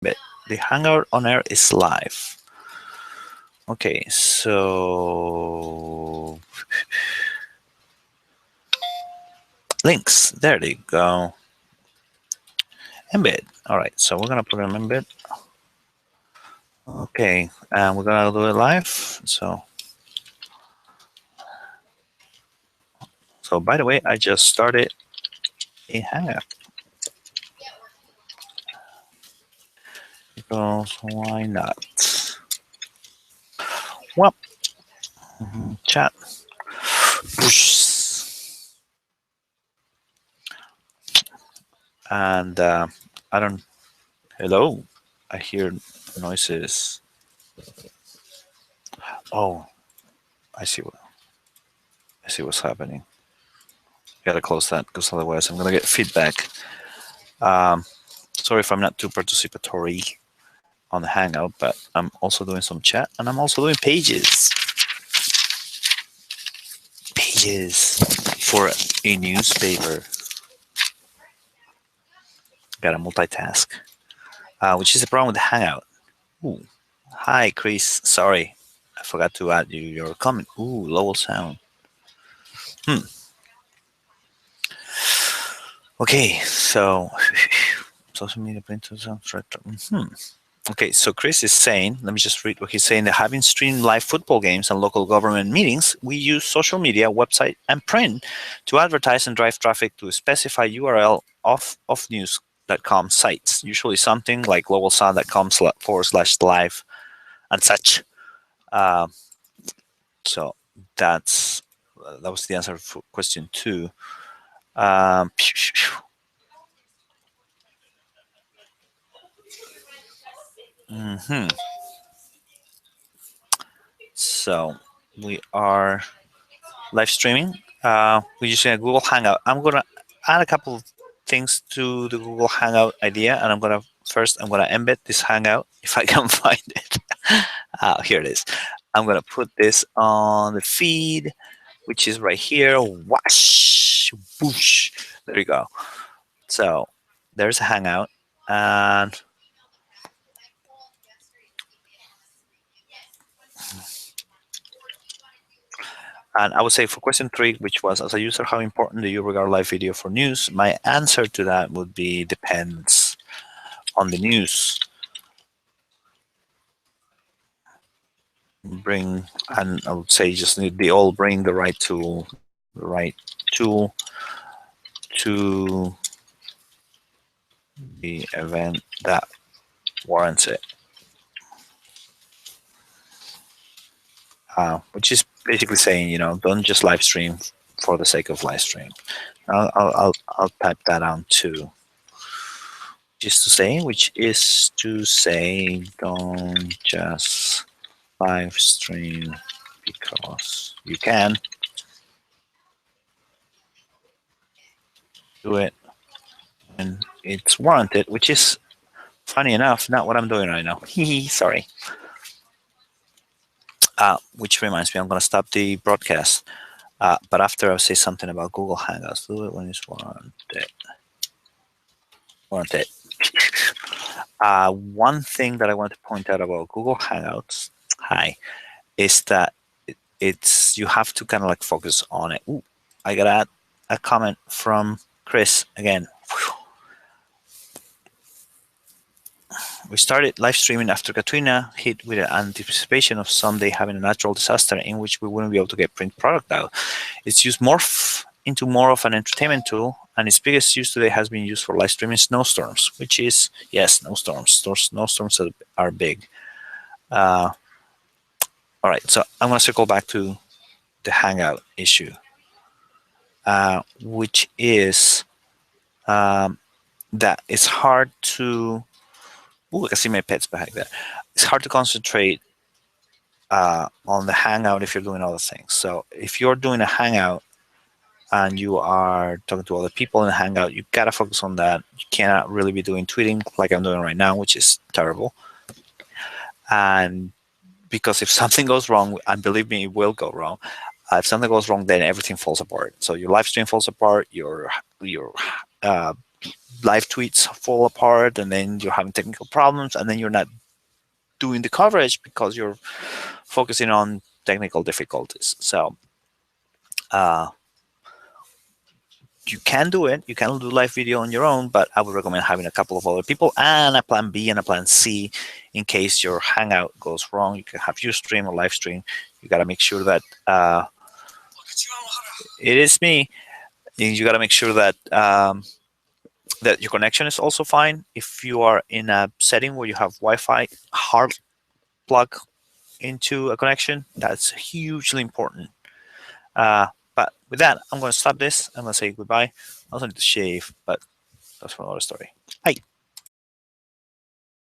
But the Hangout on Air is live. Okay, so links. There they go. Embed. All right, so we're gonna program embed. Okay, and we're gonna do it live. So by the way, I just started a Hangout because why not? Well, chat. And I don't. Hello, I hear noises. Oh, I see what I see what's happening. Gotta close that because otherwise I'm gonna get feedback. Sorry if I'm not too participatory on the Hangout, but I'm also doing some chat and I'm also doing pages. Pages for a newspaper. Gotta multitask, which is the problem with the Hangout. Ooh. Hi, Chris. Sorry, I forgot to add your comment. Ooh, Lowell sound. Okay, so social media printers. Okay, so Chris is saying, let me just read what he's saying, that having streamed live football games and local government meetings, we use social media, website, and print to advertise and drive traffic to a specified URL of news.com sites, usually something like globalsound.com/live and such. Uh, so that was the answer for question 2. Um, mhm. So we are live streaming. We're using a Google Hangout. I'm gonna add a couple of things to the Google Hangout idea, and I'm gonna embed this Hangout if I can find it. Here it is. I'm gonna put this on the feed, which is right here. Wash, whoosh. There you go. So there's a Hangout, and I would say for question 3, which was, as a user, how important do you regard live video for news? My answer to that would be depends on the news. Bring, and I would say just need they all bring the right tool to the event that warrants it. Which is basically saying, don't just live stream for the sake of live stream. I'll type that on too. Which is to say, don't just live stream because you can. Do it when it's warranted, which is funny enough not what I'm doing right now. Sorry. Which reminds me, I'm going to stop the broadcast. But after I'll say something about Google Hangouts. Do it when it's warranted. Warranted. One thing that I want to point out about Google Hangouts, is that it's you have to kind of like focus on it. Ooh, I got a comment from Chris again. We started live streaming after Katrina hit with an anticipation of someday having a natural disaster in which we wouldn't be able to get print product out. It's used into more of an entertainment tool, and its biggest use today has been used for live streaming snowstorms, which is, yes, snowstorms. Snowstorms are big. All right, so I'm going to circle back to the Hangout issue, which is that it's hard to. Ooh, I can see my pets behind there. It's hard to concentrate on the Hangout if you're doing other things. So if you're doing a Hangout and you are talking to other people in the Hangout, you gotta focus on that. You cannot really be doing tweeting like I'm doing right now, which is terrible. And because if something goes wrong, and believe me, it will go wrong. If something goes wrong, then everything falls apart. So your live stream falls apart. Your live tweets fall apart, and then you're having technical problems, and then you're not doing the coverage because you're focusing on technical difficulties. So you can do it. You can do live video on your own, but I would recommend having a couple of other people and a plan B and a plan C in case your Hangout goes wrong. You can have Ustream or live stream. You got to make sure that it is me. You got to make sure that that your connection is also fine. If you are in a setting where you have Wi-Fi hard plug into a connection, that's hugely important. But with that, I'm going to stop this. I'm going to say goodbye. I also need to shave, but that's for another story.